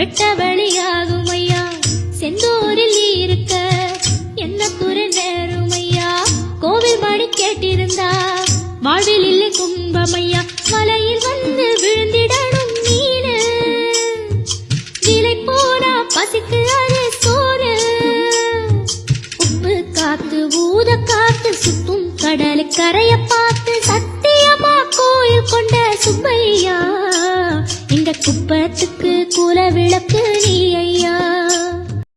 வெட்ட வழியாகும் ஐயா. செந்தூரில் இருக்க என்ன குறை நேரும் ஐயா. கோவில் மணி கேட்டிருந்தா வாழ்வில் இல்லை கும்பம் ஐயா. வலையில் வந்து விழுந்திடணும் மீனு, விலை போனா பசிக்கு அது சோறு. உப்பு காத்து ஊத காத்து சுத்தும் கடலை கரைய பார்த்து சத்தியமா கோயில் கொண்ட சுப்பையா. இந்த குப்பத்துக்கு குல விளக்கு நீ ஐயா.